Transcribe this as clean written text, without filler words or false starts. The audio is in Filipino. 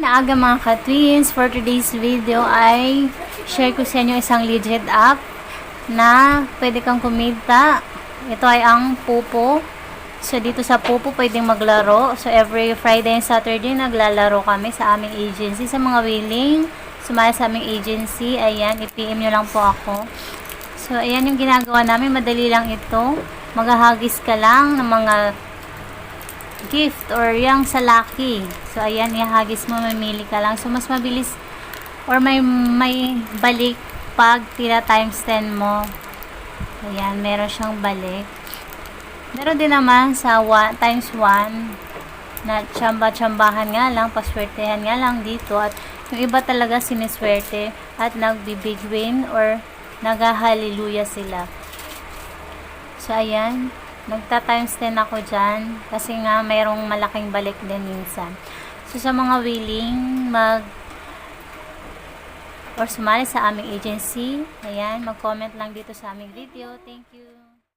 aga mga ka-twins. For today's video ay share ko sa inyo isang legit app na pwede kang kumita. Ito ay ang Popo. So dito sa Popo pwedeng maglaro. So every Friday and Saturday naglalaro kami sa aming agency. Sa mga willing sumali sa aming agency, ayan, i-PM nyo lang po ako. So ayan yung ginagawa namin. Madali lang ito. Maghahagis ka lang ng mga gift or yung sa Lucky. So ayan, ihagis mo, mamili ka lang. So mas mabilis or may balik pag tira times 10 mo. Ayan, meron siyang balik. Meron din naman sa times 1 na tsamba-tsambahan nga lang, paswertehan nga lang dito. At yung iba talaga siniswerte at nagbi-big win or nag-hallelujah sila. So ayan, nagta-times 10 ako dyan kasi nga mayroong malaking balik din minsan. So sa mga willing or sumali sa aming agency, ayan, mag-comment lang dito sa aming video. Thank you.